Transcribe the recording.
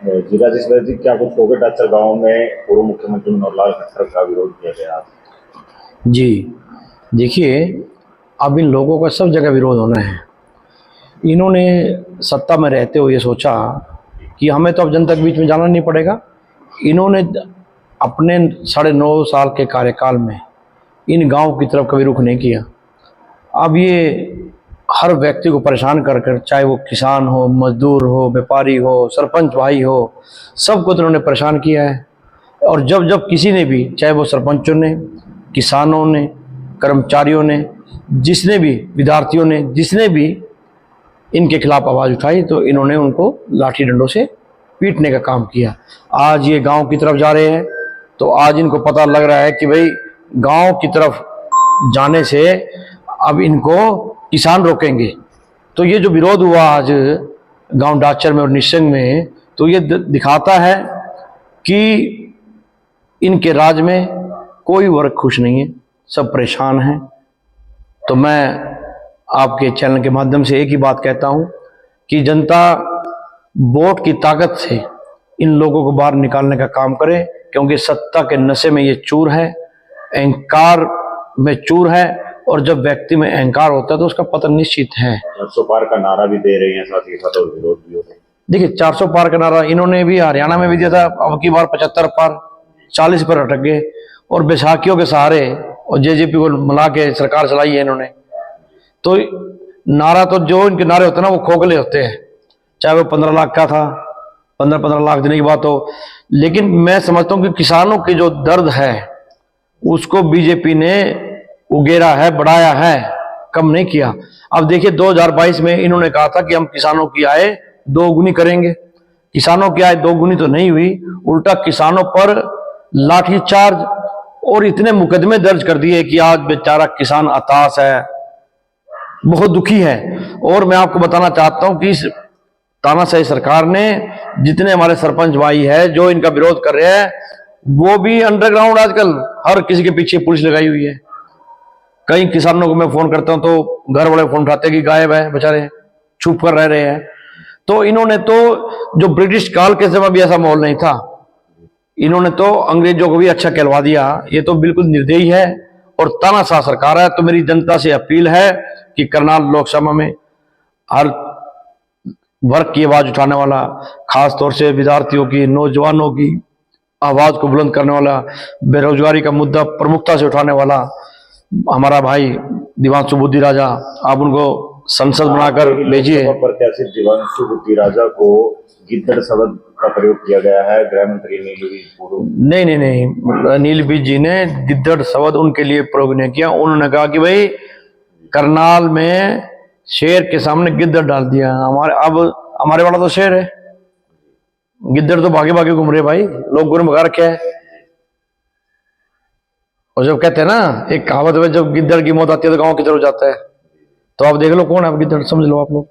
राजेश जी, क्या कुछ टोके टाचर गांव में पूर्व मुख्यमंत्री मनोहर लाल खट्टर का विरोध किया गया? जी देखिए, अब इन लोगों का सब जगह विरोध होना है। इन्होंने सत्ता में रहते हुए सोचा कि हमें तो अब जनता के बीच में जाना नहीं पड़ेगा। इन्होंने अपने 9.5 साल के कार्यकाल में इन गांव की तरफ कभी रुख नहीं किया। अब ये हर व्यक्ति को परेशान कर कर, चाहे वो किसान हो, मजदूर हो, व्यापारी हो, सरपंच भाई हो, सबको तो इन्होंने परेशान किया है। और जब जब किसी ने भी, चाहे वो सरपंचों ने, किसानों ने, कर्मचारियों ने, जिसने भी, विद्यार्थियों ने, जिसने भी इनके खिलाफ आवाज़ उठाई, तो इन्होंने उनको लाठी डंडों से पीटने का काम किया। आज ये गांव की तरफ जा रहे हैं, तो आज इनको पता लग रहा है कि भाई गांव की तरफ जाने से अब इनको किसान रोकेंगे। तो ये जो विरोध हुआ आज गांव डाचर में और निशंग में, तो ये दिखाता है कि इनके राज में कोई वर्ग खुश नहीं है, सब परेशान हैं। तो मैं आपके चैनल के माध्यम से एक ही बात कहता हूं कि जनता वोट की ताकत से इन लोगों को बाहर निकालने का काम करे, क्योंकि सत्ता के नशे में ये चूर है, अहंकार में चूर है, और जब व्यक्ति में अहंकार होता है तो उसका पतन निश्चित है। 400 पार का नारा भी दे रहे हैं, साथ ही साथ विरोध भी हो रहे हैं। देखिए, 400 पार का नारा इन्होंने भी हरियाणा में भी दिया था, अब की बार 75 पार, 40 पर अटक गए। और बैसाखियों के सहारे और जेजेपी को मिला के सरकार चलाई है इन्होंने। तो नारा तो जो इनके नारे होते हैं ना, वो खोखले होते हैं, चाहे वो 15 लाख का था, 15 लाख देने की बात हो। लेकिन मैं समझता हूँ कि किसानों की जो दर्द है उसको बीजेपी ने उगेरा है, बढ़ाया है, कम नहीं किया। अब देखिए, 2022 में इन्होंने कहा था कि हम किसानों की आय दोगुनी करेंगे। किसानों की आय दोगुनी तो नहीं हुई, उल्टा किसानों पर लाठीचार्ज और इतने मुकदमे दर्ज कर दिए कि आज बेचारा किसान हताश है, बहुत दुखी है। और मैं आपको बताना चाहता हूं कि इस तानाशाही सरकार ने जितने हमारे सरपंच भाई है जो इनका विरोध कर रहे हैं, वो भी अंडरग्राउंड आजकल हर किसी के पीछे पुलिस लगाई हुई है। कई किसानों को मैं फोन करता हूं तो घर वाले फोन उठाते हैं कि गायब है, बेचारे छुप कर रह रहे हैं। तो इन्होंने तो, जो ब्रिटिश काल के समय भी ऐसा माहौल नहीं था, इन्होंने तो अंग्रेजों को भी अच्छा कहलवा दिया। ये तो बिल्कुल निर्दयी है और तानाशाह सरकार है। तो मेरी जनता से अपील है कि करनाल लोकसभा में हर वर्ग की आवाज उठाने वाला, खास तौर से विद्यार्थियों की, नौजवानों की आवाज को बुलंद करने वाला, बेरोजगारी का मुद्दा प्रमुखता से उठाने वाला हमारा भाई दिवांशु बुद्धि राजा, आप उनको संसद बनाकर भेजिए। प्रत्याशी दिवांशु बुद्धि राजा को गिद्दड़ शब्द का प्रयोग किया गया है। गृह मंत्री नहीं, नीलबीज जी ने गिद्दड़ शब्द उनके लिए प्रयोग नहीं किया। उन्होंने कहा कि भाई करनाल में शेर के सामने गिद्दड़ डाल दिया। हमारे वाला तो शेर है, गिद्दड़ तो भागे भागे घूम रहे भाई, लोग गुरु भगा रखे है। और जब कहते हैं ना, एक कहावत है, जब गिद्दड़ की मौत आती है तो गांव की तरफ जाता है। तो आप देख लो कौन है अब गिद्दड़, समझ लो आप लोग।